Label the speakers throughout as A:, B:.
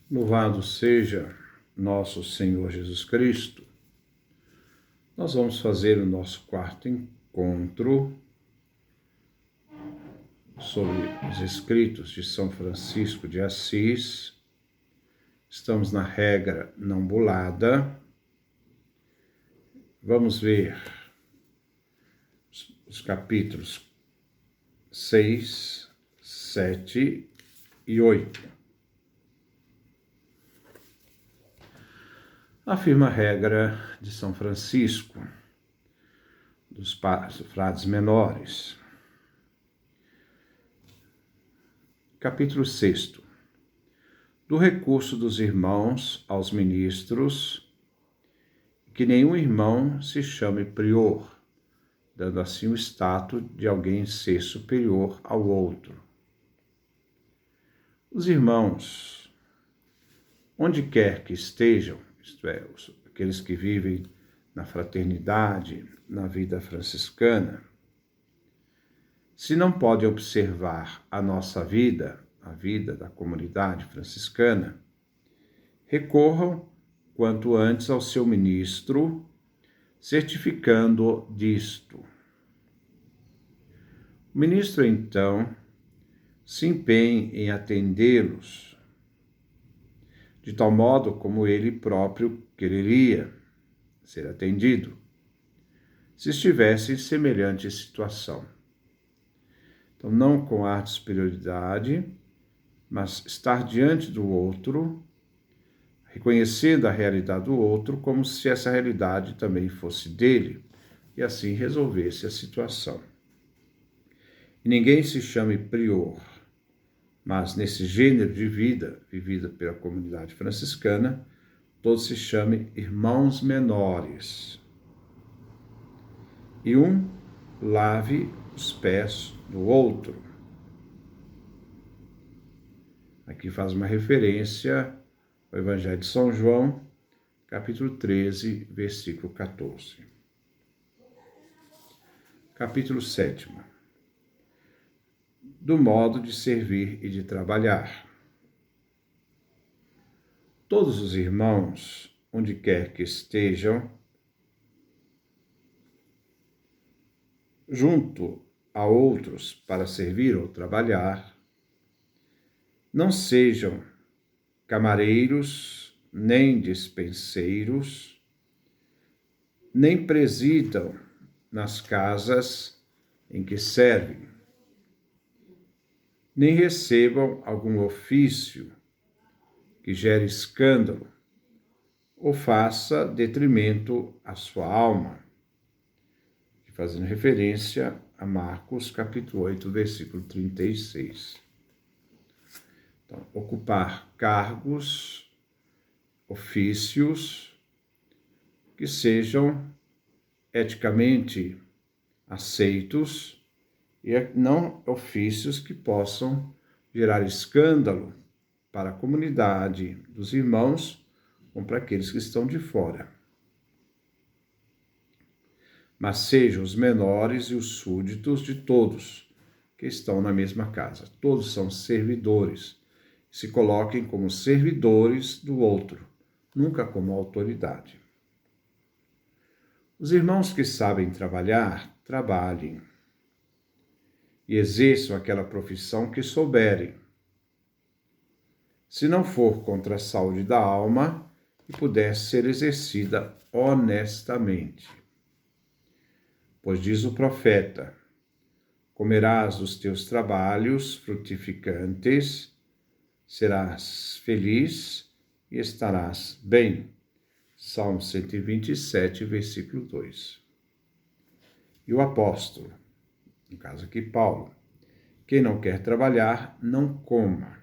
A: Louvado seja nosso Senhor Jesus Cristo. Nós vamos fazer o nosso quarto encontro sobre os escritos de São Francisco de Assis. Estamos na regra não bulada. Vamos ver os capítulos 6, 7 e 8. Afirma a regra de São Francisco, dos frades menores. Capítulo 6. Do recurso dos irmãos aos ministros, que nenhum irmão se chame prior, dando assim o status de alguém ser superior ao outro. Os irmãos, onde quer que estejam, isto é, aqueles que vivem na fraternidade, na vida franciscana, se não podem observar a nossa vida, a vida da comunidade franciscana, recorram quanto antes ao seu ministro, certificando disto. O ministro, então, se empenha em atendê-los, de tal modo como ele próprio quereria ser atendido, se estivesse em semelhante situação. Então, não com ar de superioridade, mas estar diante do outro, reconhecendo a realidade do outro como se essa realidade também fosse dele, e assim resolvesse a situação. E ninguém se chame prior, mas nesse gênero de vida, vivida pela comunidade franciscana, todos se chamem irmãos menores. E um lave os pés do outro. Aqui faz uma referência ao Evangelho de São João, capítulo 13, versículo 14. Capítulo 7. Do modo de servir e de trabalhar. Todos os irmãos, onde quer que estejam, junto a outros para servir ou trabalhar, não sejam camareiros, nem despenseiros, nem presidam nas casas em que servem, nem recebam algum ofício que gere escândalo ou faça detrimento à sua alma, fazendo referência a Marcos, capítulo 8, versículo 36. Então, ocupar cargos, ofícios que sejam eticamente aceitos e não ofícios que possam gerar escândalo para a comunidade dos irmãos ou para aqueles que estão de fora. Mas sejam os menores e os súditos de todos que estão na mesma casa. Todos são servidores. Se coloquem como servidores do outro, nunca como autoridade. Os irmãos que sabem trabalhar, trabalhem. E exerçam aquela profissão que souberem. Se não for contra a saúde da alma e pudesse ser exercida honestamente. Pois diz o profeta: comerás dos teus trabalhos frutificantes, serás feliz e estarás bem. Salmo 127, versículo 2. E o apóstolo, no caso aqui Paulo: quem não quer trabalhar, não coma.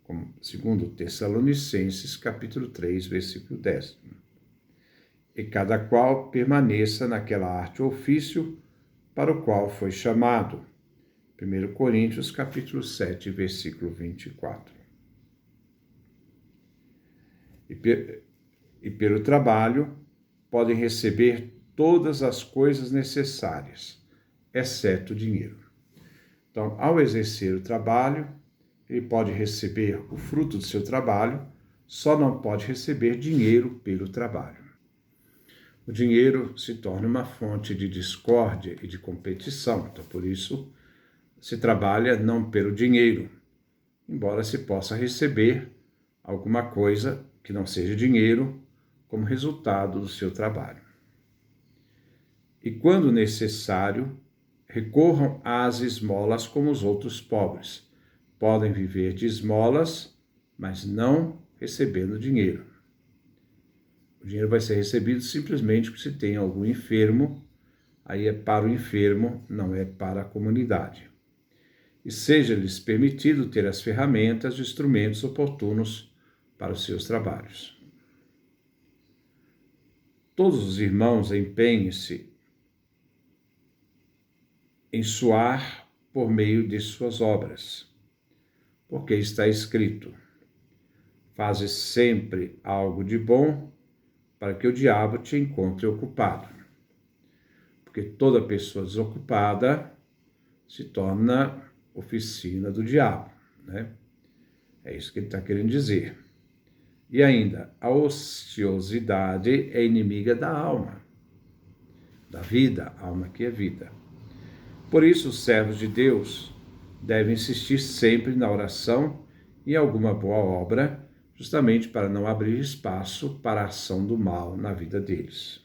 A: Como segundo Tessalonicenses, capítulo 3, versículo 10. E cada qual permaneça naquela arte ou ofício para o qual foi chamado. 1 Coríntios, capítulo 7, versículo 24. E pelo trabalho podem receber todas as coisas necessárias, exceto o dinheiro. Então, ao exercer o trabalho, ele pode receber o fruto do seu trabalho, só não pode receber dinheiro pelo trabalho. O dinheiro se torna uma fonte de discórdia e de competição, então por isso se trabalha não pelo dinheiro, embora se possa receber alguma coisa que não seja dinheiro como resultado do seu trabalho. E quando necessário, recorram às esmolas como os outros pobres. Podem viver de esmolas, mas não recebendo dinheiro. O dinheiro vai ser recebido simplesmente se tem algum enfermo, aí é para o enfermo, não é para a comunidade. E seja-lhes permitido ter as ferramentas e instrumentos oportunos para os seus trabalhos. Todos os irmãos empenhem-se em suar por meio de suas obras, porque está escrito: fazes sempre algo de bom para que o diabo te encontre ocupado. Porque toda pessoa desocupada se torna oficina do diabo, né? É isso que ele está querendo dizer. E ainda, a ociosidade é inimiga da alma, da vida, alma que é vida. Por isso, os servos de Deus devem insistir sempre na oração e em alguma boa obra, justamente para não abrir espaço para a ação do mal na vida deles.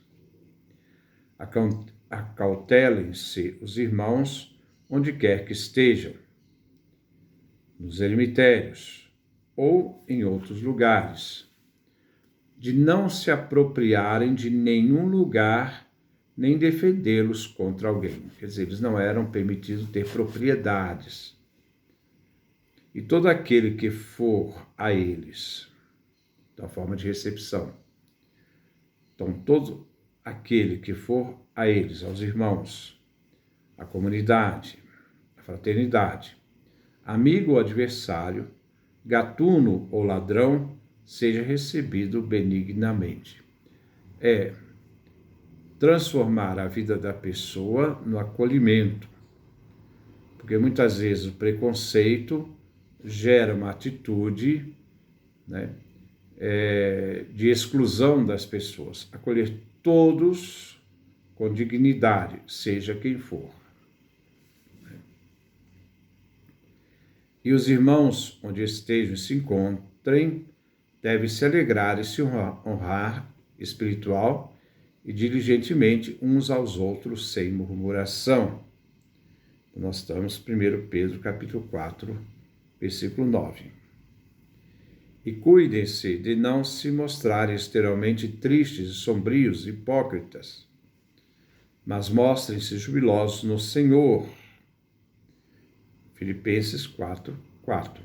A: Acautelem-se os irmãos onde quer que estejam, nos eremitérios ou em outros lugares, de não se apropriarem de nenhum lugar nem defendê-los contra alguém. Quer dizer, eles não eram permitidos ter propriedades. E todo aquele que for a eles, da forma de recepção. Então, todo aquele que for a eles, aos irmãos, à comunidade, à fraternidade, amigo ou adversário, gatuno ou ladrão, seja recebido benignamente. É transformar a vida da pessoa no acolhimento, porque muitas vezes o preconceito gera uma atitude, né, de exclusão das pessoas. Acolher todos com dignidade, seja quem for. E os irmãos, onde estejam e se encontrem, devem se alegrar e se honrar espiritual e diligentemente uns aos outros sem murmuração. Nós estamos em 1 Pedro, capítulo 4, versículo 9. E cuidem-se de não se mostrarem exteriormente tristes e sombrios, hipócritas, mas mostrem-se jubilosos no Senhor. Filipenses 4, 4.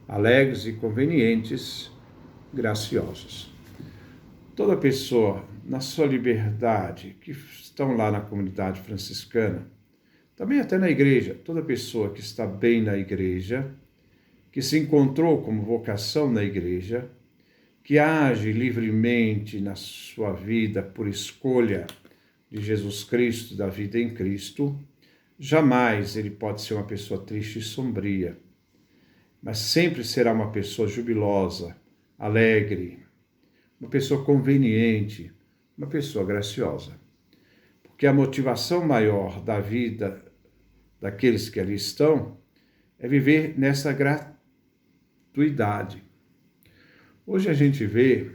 A: Alegres e convenientes, graciosos. Toda pessoa, na sua liberdade, que estão lá na comunidade franciscana, também até na igreja, toda pessoa que está bem na igreja, que se encontrou como vocação na igreja, que age livremente na sua vida por escolha de Jesus Cristo, da vida em Cristo, jamais ele pode ser uma pessoa triste e sombria, mas sempre será uma pessoa jubilosa, alegre, uma pessoa conveniente, uma pessoa graciosa. Porque a motivação maior da vida daqueles que ali estão é viver nessa gratuidade. Hoje a gente vê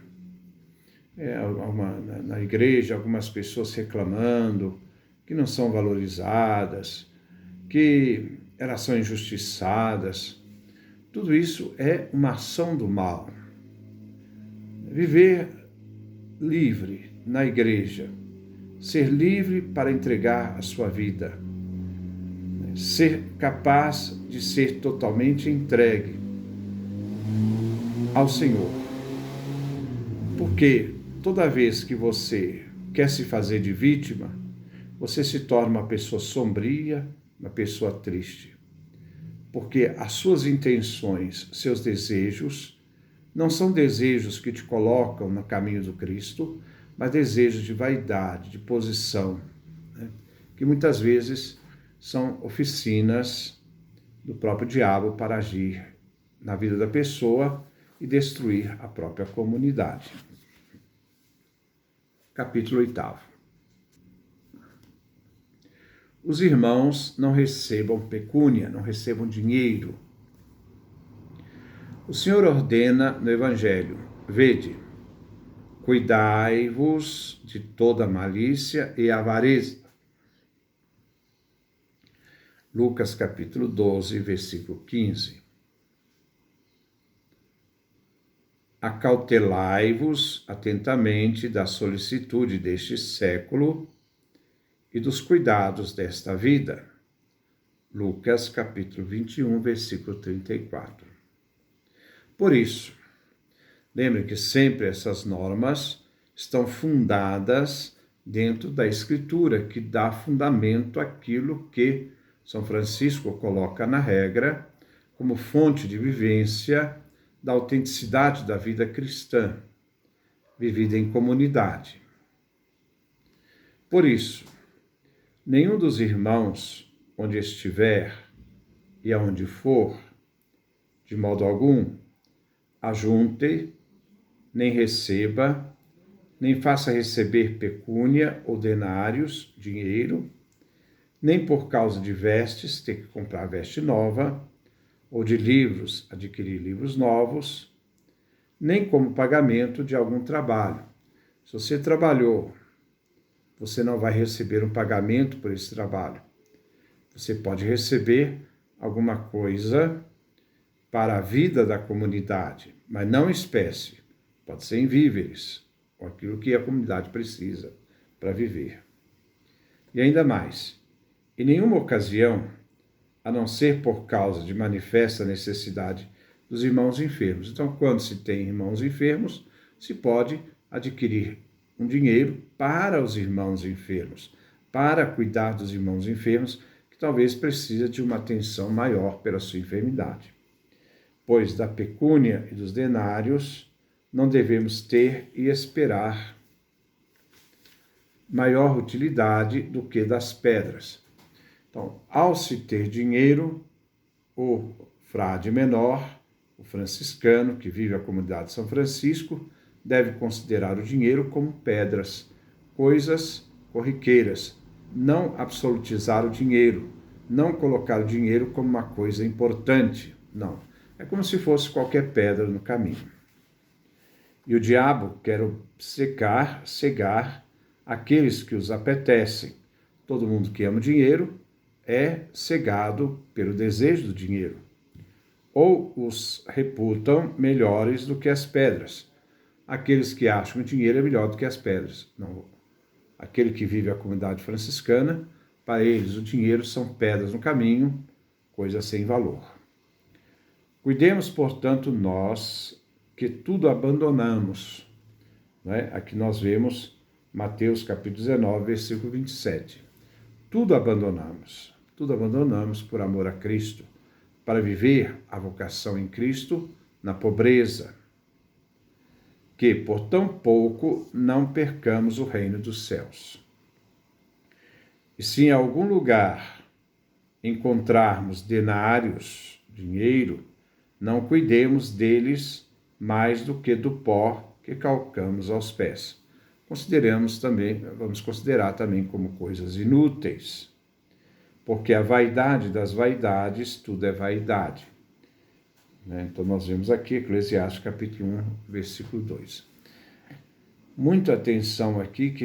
A: na igreja algumas pessoas reclamando que não são valorizadas, que elas são injustiçadas. Tudo isso é uma ação do mal. Viver livre na igreja, ser livre para entregar a sua vida, ser capaz de ser totalmente entregue ao Senhor. Porque toda vez que você quer se fazer de vítima, você se torna uma pessoa sombria, uma pessoa triste. Porque as suas intenções, seus desejos, não são desejos que te colocam no caminho do Cristo, mas desejos de vaidade, de posição, né? Que muitas vezes são oficinas do próprio diabo para agir na vida da pessoa e destruir a própria comunidade. Capítulo 8. Os irmãos não recebam pecúnia, não recebam dinheiro. O Senhor ordena no Evangelho: vede, cuidai-vos de toda malícia e avareza. Lucas capítulo 12, versículo 15. Acautelai-vos atentamente da solicitude deste século e dos cuidados desta vida. Lucas capítulo 21, versículo 34. Por isso, lembrem que sempre essas normas estão fundadas dentro da Escritura, que dá fundamento àquilo que São Francisco coloca na regra como fonte de vivência da autenticidade da vida cristã, vivida em comunidade. Por isso, nenhum dos irmãos, onde estiver e aonde for, de modo algum, ajunte, nem receba, nem faça receber pecúnia ou denários, dinheiro, nem por causa de vestes, ter que comprar veste nova, ou de livros, adquirir livros novos, nem como pagamento de algum trabalho. Se você trabalhou, você não vai receber um pagamento por esse trabalho. Você pode receber alguma coisa para a vida da comunidade, mas não em espécie. Pode ser em víveres, ou aquilo que a comunidade precisa para viver. E ainda mais, em nenhuma ocasião, a não ser por causa de manifesta necessidade dos irmãos enfermos. Então, quando se tem irmãos enfermos, se pode adquirir um dinheiro para os irmãos enfermos, para cuidar dos irmãos enfermos, que talvez precisa de uma atenção maior pela sua enfermidade. Pois da pecúnia e dos denários não devemos ter e esperar maior utilidade do que das pedras. Então, ao se ter dinheiro, o frade menor, o franciscano, que vive a comunidade de São Francisco, deve considerar o dinheiro como pedras, coisas corriqueiras, não absolutizar o dinheiro, não colocar o dinheiro como uma coisa importante, não. É como se fosse qualquer pedra no caminho. E o diabo quer cegar aqueles que os apetecem. Todo mundo que ama o dinheiro é cegado pelo desejo do dinheiro. Ou os reputam melhores do que as pedras. Aqueles que acham que o dinheiro é melhor do que as pedras. Não. Aquele que vive a comunidade franciscana, para eles o dinheiro são pedras no caminho, coisa sem valor. Cuidemos, portanto, nós que tudo abandonamos. Né? Aqui nós vemos Mateus capítulo 19, versículo 27. Tudo abandonamos por amor a Cristo, para viver a vocação em Cristo na pobreza, que por tão pouco não percamos o reino dos céus. E se em algum lugar encontrarmos denários, dinheiro, não cuidemos deles mais do que do pó que calcamos aos pés. Vamos considerar também como coisas inúteis, porque a vaidade das vaidades, tudo é vaidade. Então nós vemos aqui Eclesiastes capítulo 1, versículo 2. Muita atenção aqui, que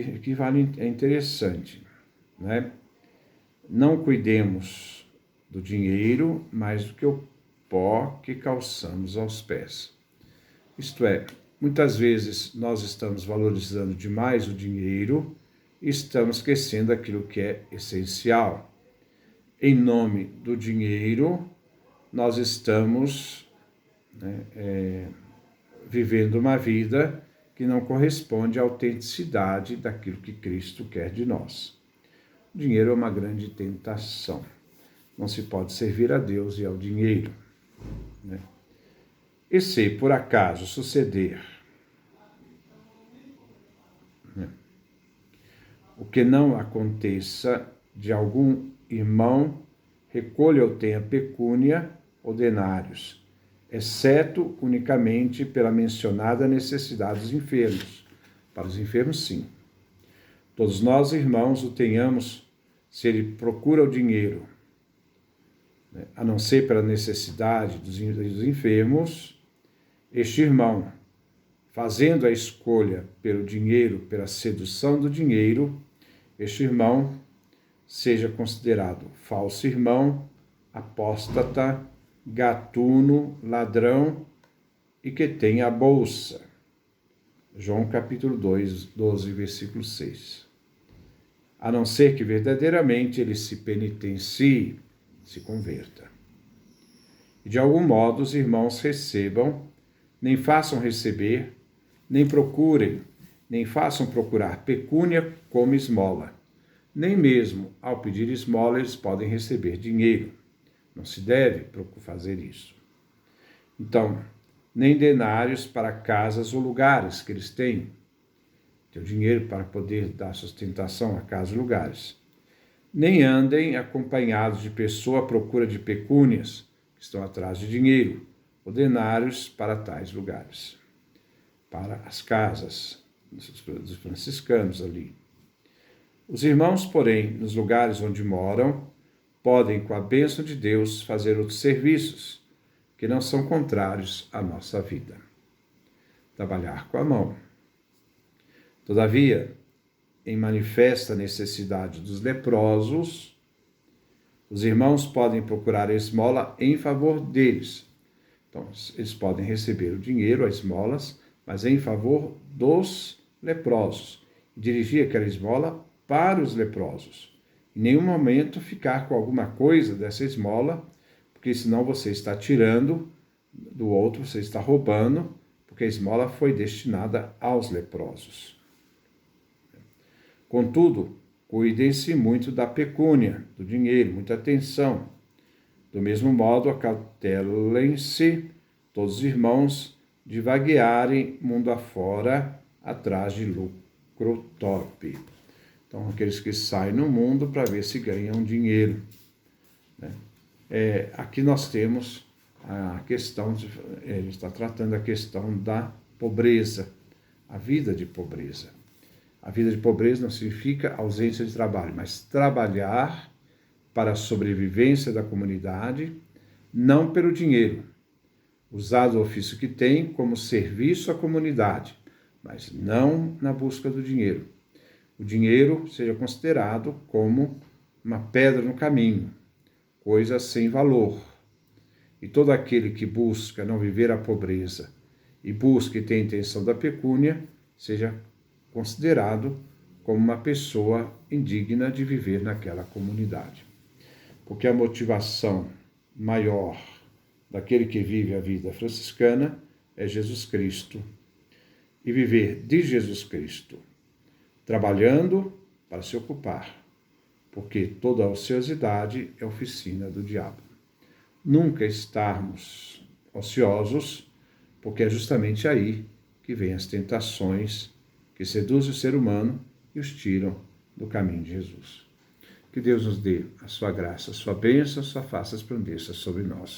A: é interessante. Né? Não cuidemos do dinheiro mais do que o pó que calçamos aos pés. Isto é, muitas vezes nós estamos valorizando demais o dinheiro e estamos esquecendo aquilo que é essencial. Em nome do dinheiro, nós estamos vivendo uma vida que não corresponde à autenticidade daquilo que Cristo quer de nós. O dinheiro é uma grande tentação. Não se pode servir a Deus e ao dinheiro. Né? E se, por acaso, suceder o que não aconteça de algum irmão recolha ou tenha pecúnia ou denários, exceto unicamente pela mencionada necessidade dos enfermos. Para os enfermos, sim. Todos nós, irmãos, o tenhamos se ele procura o dinheiro, a não ser pela necessidade dos enfermos, este irmão, fazendo a escolha pelo dinheiro, pela sedução do dinheiro, este irmão seja considerado falso irmão, apóstata, gatuno, ladrão e que tenha a bolsa. João capítulo 2, 12, versículo 6. A não ser que verdadeiramente ele se penitencie, se converta. E de algum modo os irmãos recebam, nem façam receber, nem procurem, nem façam procurar pecúnia como esmola. Nem mesmo ao pedir esmola eles podem receber dinheiro. Não se deve fazer isso. Então, nem denários para casas ou lugares que eles têm. Ter o dinheiro para poder dar sustentação a casas e lugares. Nem andem acompanhados de pessoa à procura de pecúnias, que estão atrás de dinheiro, ou denários para tais lugares. Para as casas dos franciscanos ali. Os irmãos, porém, nos lugares onde moram, podem, com a bênção de Deus, fazer outros serviços que não são contrários à nossa vida. Trabalhar com a mão. Todavia, em manifesta necessidade dos leprosos, os irmãos podem procurar a esmola em favor deles. Então, eles podem receber o dinheiro, as esmolas, mas em favor dos leprosos. Dirigir aquela esmola para os leprosos. Em nenhum momento ficar com alguma coisa dessa esmola, porque senão você está tirando do outro, você está roubando, porque a esmola foi destinada aos leprosos. Contudo, cuidem-se muito da pecúnia, do dinheiro, muita atenção. Do mesmo modo, acautelem-se todos os irmãos de vaguearem mundo afora atrás de lucro torpe. Então, aqueles que saem no mundo para ver se ganham dinheiro. Aqui nós temos a questão, ele está tratando a questão da pobreza, a vida de pobreza. A vida de pobreza não significa ausência de trabalho, mas trabalhar para a sobrevivência da comunidade, não pelo dinheiro, usar o ofício que tem como serviço à comunidade, mas não na busca do dinheiro. O dinheiro seja considerado como uma pedra no caminho, coisa sem valor. E todo aquele que busca não viver a pobreza e busca e tem a intenção da pecúnia, seja considerado como uma pessoa indigna de viver naquela comunidade. Porque a motivação maior daquele que vive a vida franciscana é Jesus Cristo. E viver de Jesus Cristo, trabalhando para se ocupar, porque toda a ociosidade é oficina do diabo. Nunca estarmos ociosos, porque é justamente aí que vêm as tentações que seduzem o ser humano e os tiram do caminho de Jesus. Que Deus nos dê a sua graça, a sua bênção, a sua face resplandeça sobre nós.